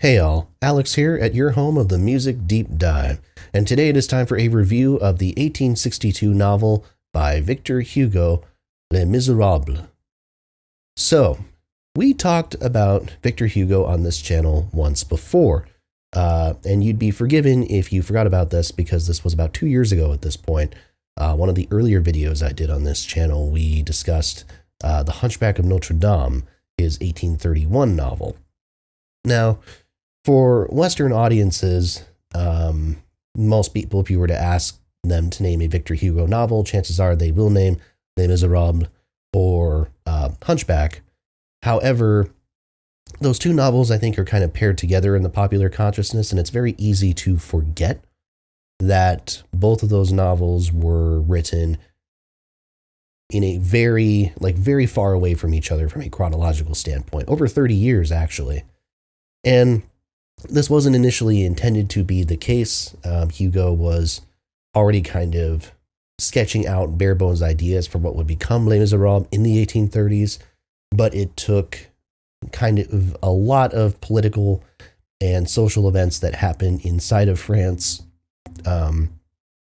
Hey all, Alex here at your home of the Music Deep Dive, and today it is time for a review of the 1862 novel by Victor Hugo, Les Miserables. So, we talked about Victor Hugo on this channel once before, and you'd be forgiven if you forgot about this because this was about 2 years ago at this point. One of the earlier videos I did on this channel, we discussed The Hunchback of Notre Dame, his 1831 novel. Now, for Western audiences, most people, if you were to ask them to name a Victor Hugo novel, chances are they will name Les Miserables or Hunchback. However, those two novels I think are kind of paired together in the popular consciousness, and it's very easy to forget that both of those novels were written in a very far away from each other from a chronological standpoint, over 30 years actually. And this wasn't initially intended to be the case. Hugo was already kind of sketching out bare bones ideas for what would become Les Miserables in the 1830s, but it took kind of a lot of political and social events that happened inside of France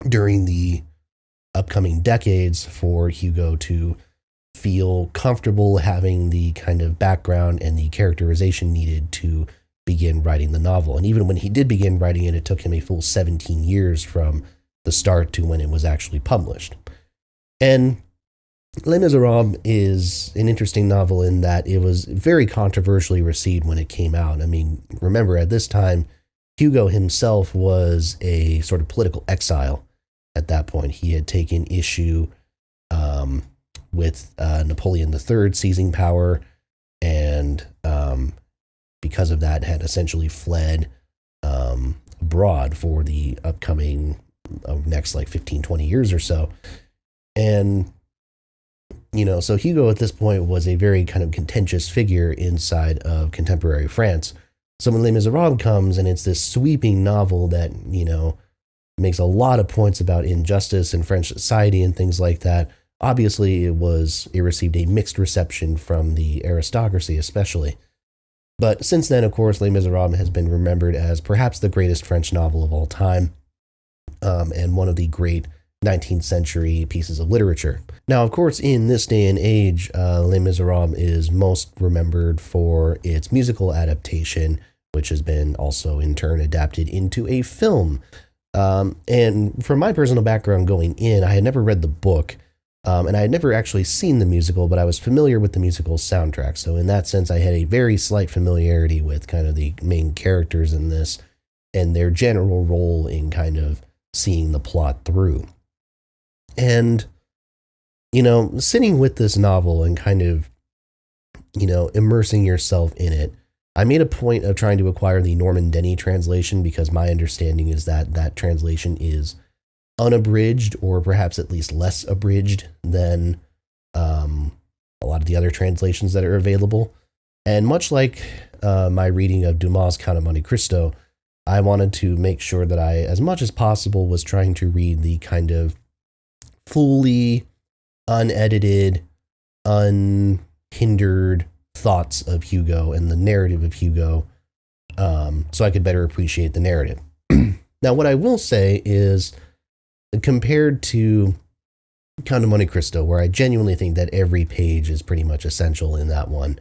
during the upcoming decades for Hugo to feel comfortable having the kind of background and the characterization needed to begin writing the novel. And even when he did begin writing it, it took him a full 17 years from the start to when it was actually published. And Les Miserables is an interesting novel in that it was very controversially received when it came out. I mean, remember at this time, Hugo himself was a sort of political exile at that point. He had taken issue with Napoleon III seizing power, and because of that had essentially fled abroad for the upcoming next 15, 20 years or so. And, so Hugo at this point was a very kind of contentious figure inside of contemporary France. So when Les Miserables comes and it's this sweeping novel that, makes a lot of points about injustice in French society and things like that, obviously it received a mixed reception from the aristocracy especially. But since then, of course, Les Miserables has been remembered as perhaps the greatest French novel of all time, and one of the great 19th century pieces of literature. Now, of course, in this day and age, Les Miserables is most remembered for its musical adaptation, which has been also in turn adapted into a film. And from my personal background going in, I had never read the book, and I had never actually seen the musical, but I was familiar with the musical soundtrack. So in that sense, I had a very slight familiarity with kind of the main characters in this and their general role in kind of seeing the plot through. And, sitting with this novel and kind of, immersing yourself in it, I made a point of trying to acquire the Norman Denny translation because my understanding is that that translation is unabridged, or perhaps at least less abridged than a lot of the other translations that are available. And much like my reading of Dumas' Count of Monte Cristo, I wanted to make sure that I, as much as possible, was trying to read the kind of fully unedited, unhindered thoughts of Hugo and the narrative of Hugo, so I could better appreciate the narrative. Now, what I will say is, compared to Count of Monte Cristo, where I genuinely think that every page is pretty much essential in that one,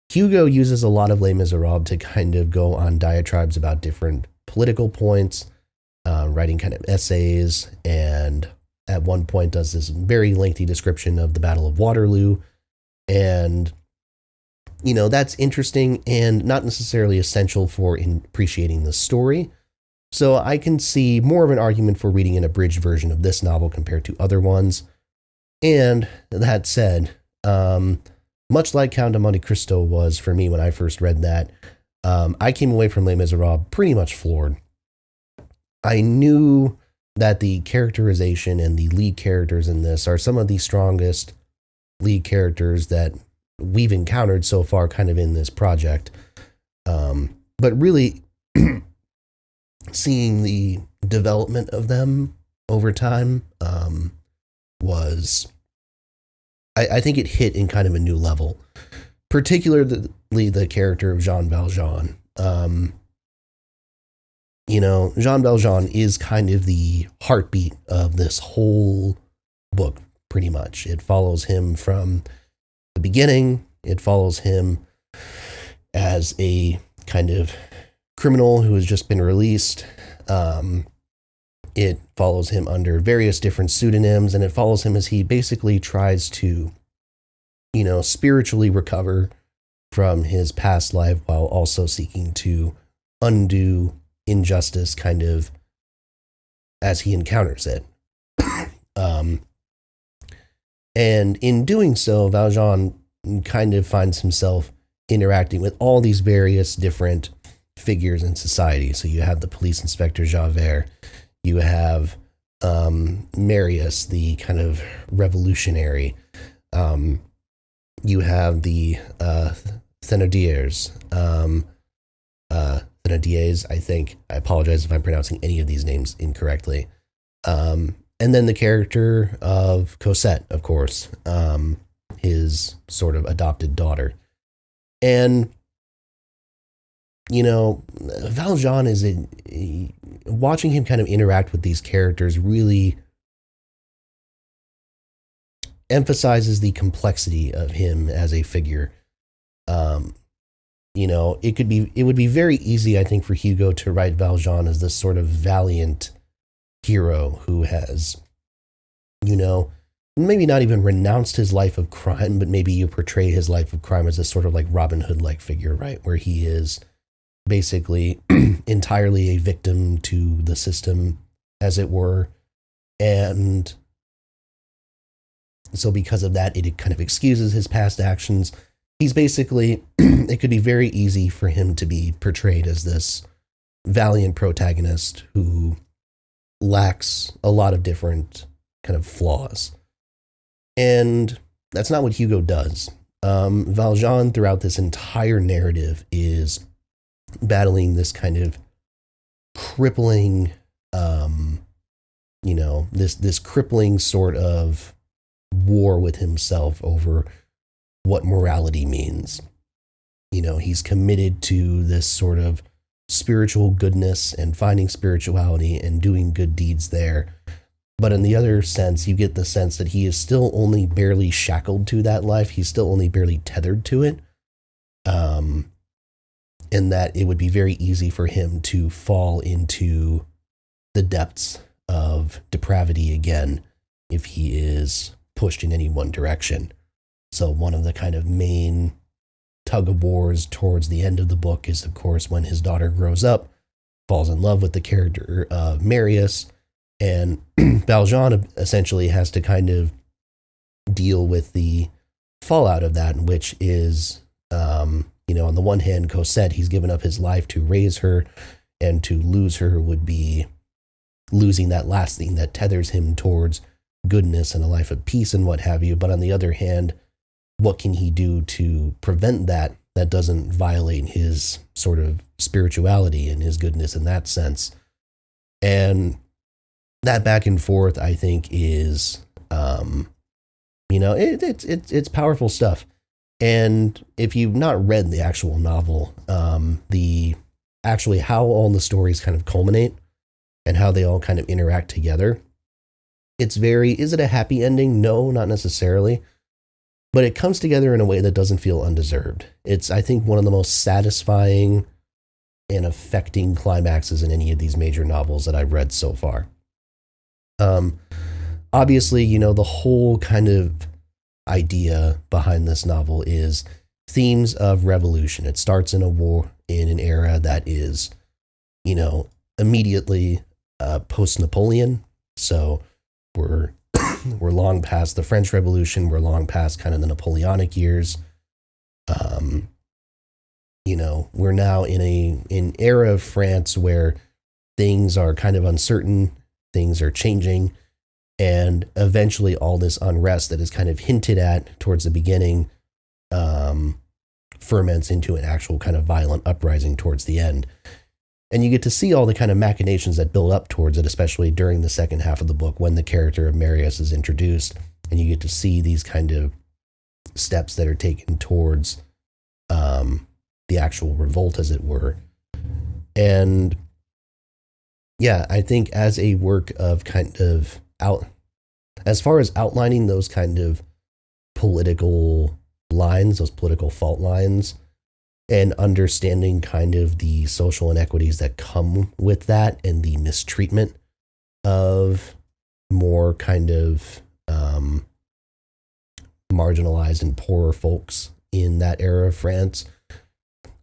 Hugo uses a lot of Les Miserables to kind of go on diatribes about different political points, writing kind of essays, and at one point does this very lengthy description of the Battle of Waterloo. And, that's interesting and not necessarily essential for appreciating the story. So I can see more of an argument for reading an abridged version of this novel compared to other ones. And that said, much like Count of Monte Cristo was for me when I first read that, I came away from Les Miserables pretty much floored. I knew that the characterization and the lead characters in this are some of the strongest lead characters that we've encountered so far kind of in this project. But really seeing the development of them over time was, I think it hit in kind of a new level, particularly the character of Jean Valjean. Jean Valjean is kind of the heartbeat of this whole book, pretty much. It follows him from the beginning. It follows him as a kind of criminal who has just been released. It follows him under various different pseudonyms, and it follows him as he basically tries to, spiritually recover from his past life while also seeking to undo injustice kind of as he encounters it. And in doing so, Valjean kind of finds himself interacting with all these various different figures in society. So you have the police inspector Javert, you have Marius, the kind of revolutionary, you have the Thénardiers, Thénardiers, I think. I apologize if I'm pronouncing any of these names incorrectly. And then the character of Cosette, of course, his sort of adopted daughter. And, Valjean is watching him kind of interact with these characters really emphasizes the complexity of him as a figure. It would be very easy, I think, for Hugo to write Valjean as this sort of valiant hero who has, maybe not even renounced his life of crime, but maybe you portray his life of crime as a sort of like Robin Hood-like figure, right? Where he is basically entirely a victim to the system, as it were. And so because of that, it kind of excuses his past actions. He's basically, it could be very easy for him to be portrayed as this valiant protagonist who lacks a lot of different kind of flaws. And that's not what Hugo does. Valjean, throughout this entire narrative, is battling this kind of crippling, this crippling sort of war with himself over what morality means. He's committed to this sort of spiritual goodness and finding spirituality and doing good deeds there. But in the other sense, you get the sense that he is still only barely shackled to that life. He's still only barely tethered to it. And that it would be very easy for him to fall into the depths of depravity again if he is pushed in any one direction. So one of the kind of main tug of wars towards the end of the book is, of course, when his daughter grows up, falls in love with the character of Marius, and Valjean essentially has to kind of deal with the fallout of that, which is, on the one hand, Cosette, he's given up his life to raise her, and to lose her would be losing that last thing that tethers him towards goodness and a life of peace and what have you. But on the other hand, what can he do to prevent that doesn't violate his sort of spirituality and his goodness in that sense? And that back and forth, I think, is, it's powerful stuff. And if you've not read the actual novel, how all the stories kind of culminate and how they all kind of interact together, is it a happy ending? No, not necessarily. But it comes together in a way that doesn't feel undeserved. It's, I think, one of the most satisfying and affecting climaxes in any of these major novels that I've read so far. Obviously, the whole kind of idea behind this novel is themes of revolution. It starts in a war, in an era that is, immediately post-Napoleon. So we're long past the French Revolution. We're long past kind of the Napoleonic years. We're now in an era of France where things are kind of uncertain, things are changing, and eventually all this unrest that is kind of hinted at towards the beginning ferments into an actual kind of violent uprising towards the end. And you get to see all the kind of machinations that build up towards it, especially during the second half of the book when the character of Marius is introduced, and you get to see these kind of steps that are taken towards the actual revolt, as it were. And yeah, I think as a work of kind of as far as outlining those kind of political lines, those political fault lines, and understanding kind of the social inequities that come with that and the mistreatment of more kind of marginalized and poorer folks in that era of France.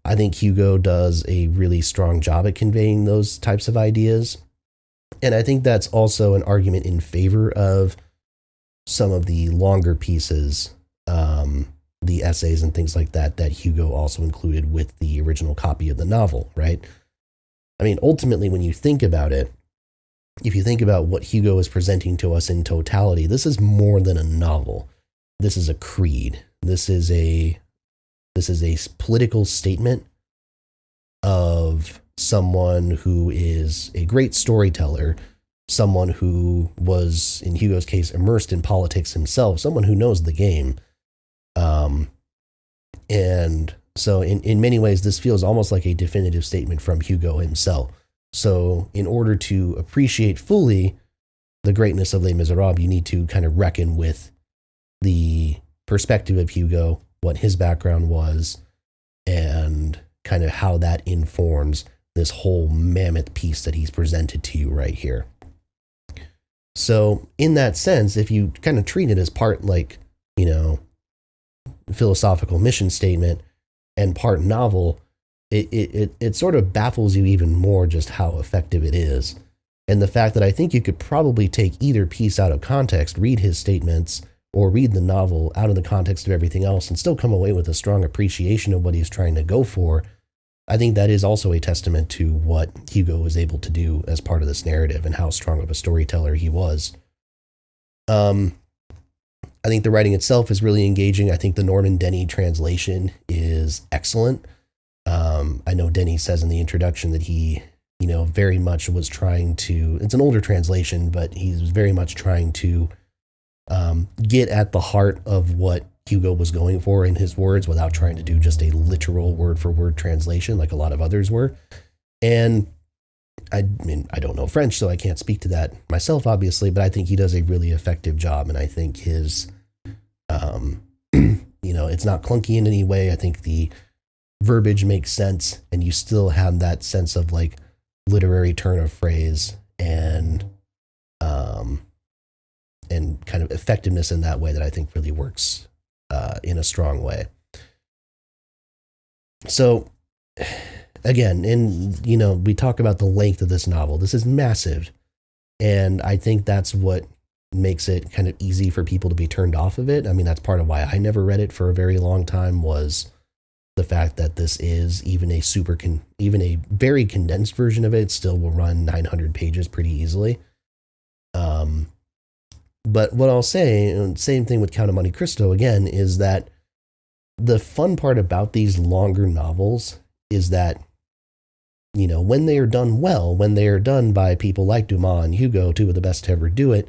I think Hugo does a really strong job at conveying those types of ideas. And I think that's also an argument in favor of some of the longer pieces, the essays and things like that, that Hugo also included with the original copy of the novel, right? I mean, ultimately, when you think about it, if you think about what Hugo is presenting to us in totality, this is more than a novel. This is a creed. This is a political statement of someone who is a great storyteller, someone who was, in Hugo's case, immersed in politics himself, someone who knows the game. And so in many ways, this feels almost like a definitive statement from Hugo himself. So in order to appreciate fully the greatness of Les Miserables, you need to kind of reckon with the perspective of Hugo, what his background was, and kind of how that informs this whole mammoth piece that he's presented to you right here. So in that sense, if you kind of treat it as part like, philosophical mission statement and part novel, it sort of baffles you even more just how effective it is. And the fact that I think you could probably take either piece out of context, read his statements, or read the novel out of the context of everything else and still come away with a strong appreciation of what he's trying to go for. I think that is also a testament to what Hugo was able to do as part of this narrative and how strong of a storyteller he was. I think the writing itself is really engaging. I think the Norman Denny translation is excellent. I know Denny says in the introduction that he, very much was trying to, it's an older translation, but he's very much trying to get at the heart of what Hugo was going for in his words without trying to do just a literal word for word translation like a lot of others were. And I mean, I don't know French, so I can't speak to that myself, obviously, but I think he does a really effective job. And I think his, it's not clunky in any way. I think the verbiage makes sense, and you still have that sense of like literary turn of phrase and kind of effectiveness in that way that I think really works in a strong way. So again, we talk about the length of this novel. This is massive. And I think that's what makes it kind of easy for people to be turned off of it. I mean, that's part of why I never read it for a very long time, was the fact that this is even a very condensed version of it still will run 900 pages pretty easily. But what I'll say, and same thing with Count of Monte Cristo again, is that the fun part about these longer novels is that, when they are done well, when they are done by people like Dumas and Hugo, two of the best to ever do it,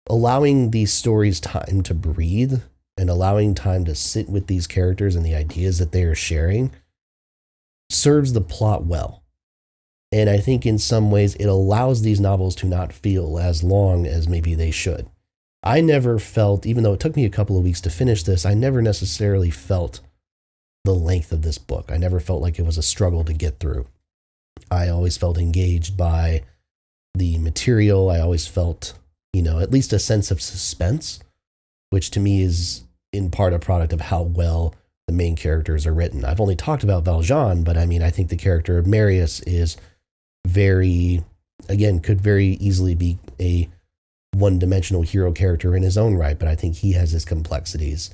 allowing these stories time to breathe and allowing time to sit with these characters and the ideas that they are sharing serves the plot well. And I think in some ways it allows these novels to not feel as long as maybe they should. I never felt, even though it took me a couple of weeks to finish this, I never necessarily felt the length of this book. I never felt like it was a struggle to get through. I always felt engaged by the material. I always felt, at least a sense of suspense, which to me is in part a product of how well the main characters are written. I've only talked about Valjean, but I mean, I think the character of Marius is could very easily be a one-dimensional hero character in his own right, but I think he has his complexities.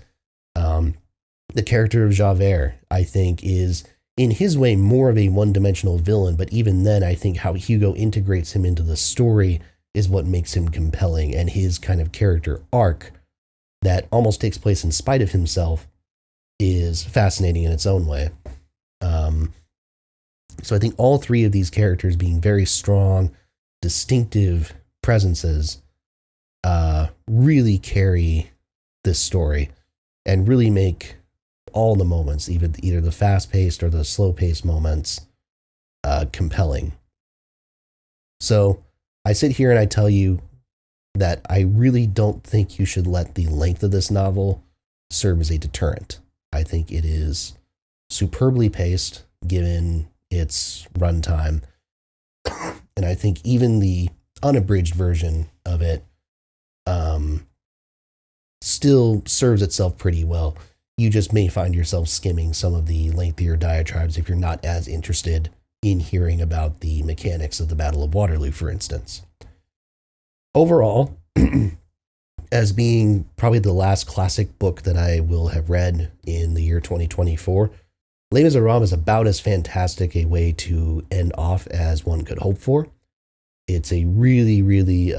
The character of Javert, I think, is in his way more of a one-dimensional villain, but even then, I think how Hugo integrates him into the story is what makes him compelling, and his kind of character arc that almost takes place in spite of himself is fascinating in its own way. So I think all three of these characters being very strong, distinctive presences really carry this story and really make all the moments, either the fast-paced or the slow-paced moments, compelling. So I sit here and I tell you that I really don't think you should let the length of this novel serve as a deterrent. I think it is superbly paced given its runtime. And I think even the unabridged version of it still serves itself pretty well. You just may find yourself skimming some of the lengthier diatribes if you're not as interested in hearing about the mechanics of the Battle of Waterloo, for instance. Overall, as being probably the last classic book that I will have read in the year 2024, Les Miserables is about as fantastic a way to end off as one could hope for. It's a really, really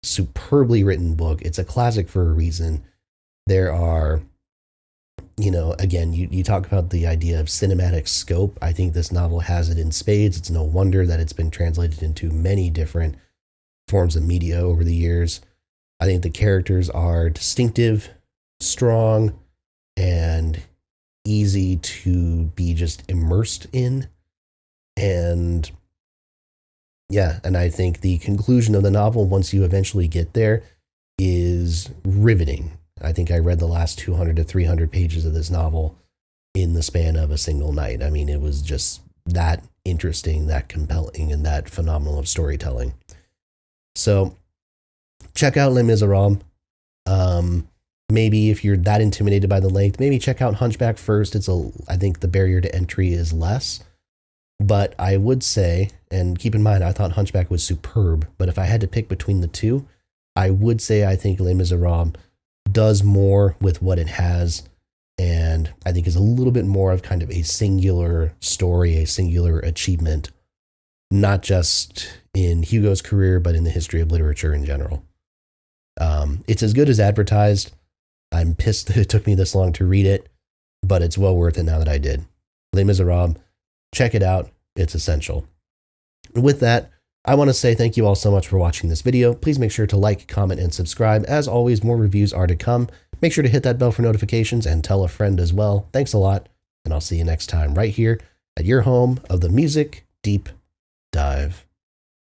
superbly written book. It's a classic for a reason. There are, again, you talk about the idea of cinematic scope. I think this novel has it in spades. It's no wonder that it's been translated into many different forms of media over the years. I think the characters are distinctive, strong, and easy to be just immersed in. And I think the conclusion of the novel, once you eventually get there, is riveting. I think I read the last 200 to 300 pages of this novel in the span of a single night. I mean, it was just that interesting, that compelling, and that phenomenal of storytelling. So check out Les Miserables. Maybe if you're that intimidated by the length, maybe check out Hunchback first. I think the barrier to entry is less. But I would say, and keep in mind, I thought Hunchback was superb, but if I had to pick between the two, I would say I think Les Miserables does more with what it has, and I think is a little bit more of kind of a singular story, a singular achievement, not just in Hugo's career, but in the history of literature in general. It's as good as advertised. I'm pissed that it took me this long to read it, but it's well worth it now that I did. Les Miserables, check it out. It's essential. And with that, I want to say thank you all so much for watching this video. Please make sure to like, comment, and subscribe. As always, more reviews are to come. Make sure to hit that bell for notifications and tell a friend as well. Thanks a lot, and I'll see you next time right here at your home of the Music Deep Dive.